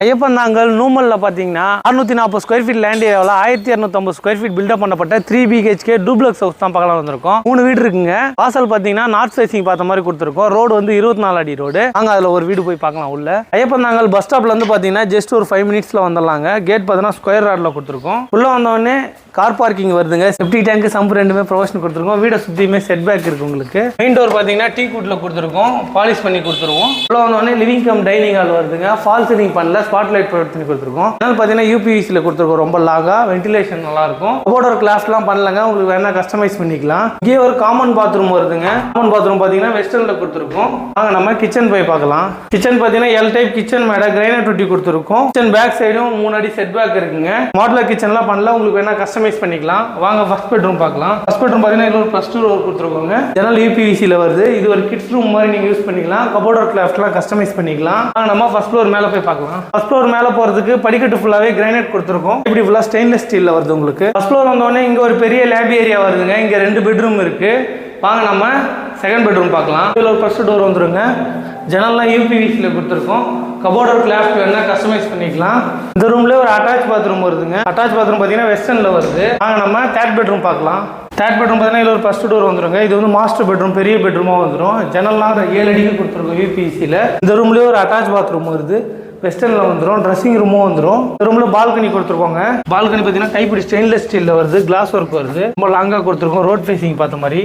ஐயப்பந்தாங்கல் நூமல்ல பார்த்தீங்கன்னா 640 square feet land ஏரியாவில் 1250 square feet build up பண்ணப்பட்ட 3 BHK டூப்ளெக்ஸ் ஹவுஸ் தான் பார்க்கலாம் வந்திருக்கோம். 3 வீடு இருக்குங்க. வாசல் பார்த்தீங்கன்னா நார்த் ஃபேசிங் பார்த்த மாதிரி கொடுத்துருக்கோம். ரோடு வந்து 24 அடி ரோடு. நாங்கள் அதில் ஒரு வீடு போய் பார்க்கலாம் உள்ள. ஐயப்பந்தாங்கல் பஸ் ஸ்டாப்ல இருந்து பார்த்தீங்கன்னா ஜஸ்ட் ஒரு 5 மினிட்ஸ்ல வந்துடலாங்க. கேட் பார்த்தீங்கன்னா ஸ்கொயர் ராட்ல கொடுத்துருக்கோம். உள்ள வந்தோடனே கார் பார்க்கிங் வருதுங்க. செப்டி டேங்க் சம்பு ரெண்டுமே ப்ரொவிஷன் கொடுத்துருக்கோம். வீடை சுற்றியுமே செட் பேக் இருக்கு உங்களுக்கு. மெயின் டோர் பார்த்தீங்கன்னா டீ குட்ல கொடுத்துருக்கோம். பாலிஷ் பண்ணி கொடுத்துருவோம். உள்ள வந்தோடனே லிவிங் கம் டைனிங் ஹால் வருதுங்க. ஃபால் சீலிங் பண்ணல, ஸ்பாட்லைட் ப்ரொவைட் பண்ணி கொடுத்துருக்கோம். அதனால பார்த்தீங்கன்னா யூபிவிசியில் கொடுத்துருக்கோம். ரொம்ப லாகா வென்டிலேஷன் நல்லா இருக்கும். கபோர்ட் கிளாஸ்லாம் பண்ணலங்க. உங்களுக்கு வேணா கஸ்டமைஸ் பண்ணிக்கலாம். இங்கே ஒரு காமன் பாத்ரூம் வருதுங்க. காமன் பாத்ரூம் பார்த்தீங்கன்னா வெஸ்டர்னில் கொடுத்துருக்கோம். வாங்க நம்ம கிச்சன் போய் பார்க்கலாம். கிச்சன் பார்த்தீங்கன்னா எல் டைப் கிச்சன் மேடை கிரைனைட் ஒட்டி கொடுத்துருக்கோம். கிச்சன் பேக் சைடும் 3 அடி செட் பேக் இருக்குங்க. மாடலர் கிச்சன்லாம் பண்ணல, உங்களுக்கு வேணா கஸ்டமைஸ் பண்ணிக்கலாம். வாங்க ஃபர்ஸ்ட் பெட்ரூம் பார்க்கலாம். ஃபர்ஸ்ட் பெட்ரூம் பார்த்தீங்கன்னா இது ஒரு +2 டோர் கொடுத்துருக்கோங்க. ஜன்னல் யூபிவிசியில் வருது. இது ஒரு கிட்ஸ் ரூம் மாதிரி நீங்கள் யூஸ் பண்ணிக்கலாம். கபோர்ட் கிளாஸ்லாம் கஸ்டமைஸ் பண்ணிக்கலாம். நம்ம ஃபர்ஸ்ட் ஃப்ளோர் மேலே போய் பார்க்கலாம். ஃபர்ஸ்ட் ஃப்ளோர் மேலே போறதுக்கு படிக்கட்டு ஃபுல்லாவே கிரானைட் கொடுத்துருக்கோம். இப்படி ஃபுல்லா ஸ்டெயின்லெஸ் ஸ்டீல்ல வருது உங்களுக்கு. ஃபர்ஸ்ட் ஃப்ளோர் வந்தோடனே இங்க ஒரு பெரிய லேப் ஏரியா வருதுங்க. இங்க 2 பெட்ரூம் இருக்கு. வாங்க நம்ம செகண்ட் பெட்ரூம் பார்க்கலாம். இதுல ஒரு ஃபர்ஸ்ட் டோர் வந்துருங்க. ஜன்னல்லாம் யூபிவிசியில் கொடுத்துருக்கோம். கபோர்ட் கிளாஸ் வேணா கஸ்டமைஸ் பண்ணிக்கலாம். இந்த ரூம்ல ஒரு அட்டாச் பாத்ரூம் வருதுங்க. அட்டாச் பாத்ரூம் பார்த்தீங்கன்னா வெஸ்டர்ன்ல வருது. வாங்க நம்ம தேர்ட் பெட்ரூம் பார்க்கலாம். தேர்ட் பெட்ரூம் பார்த்தீங்கன்னா இதில் ஒரு ஃபர்ஸ்ட் டோர் வந்துருங்க. இது வந்து மாஸ்டர் பெட்ரூம், பெரிய பெட்ரூமாக வந்துடும். ஜன்னல்லாம் 7 அடிக்கு கொடுத்துருக்கோம் யூபிவிசியில். இந்த ரூம்லேயே ஒரு அட்டாச் பாத்ரூம் வருது. வெஸ்டர்னில் வந்துடும். ட்ரெஸ்ஸிங் ரூமும் வந்துடும். இந்த ரூமில் பால்கனி கொடுத்துருக்கோங்க. பால்கனி பார்த்தீங்கன்னா கைப்பிடி ஸ்டெயின்லெஸ் ஸ்டீலில் வருது. கிளாஸ் ஒர்க் வருது. ரொம்ப லாங்காக கொடுத்துருக்கோம். ரோட் ஃபேசிங் பார்த்த மாதிரி.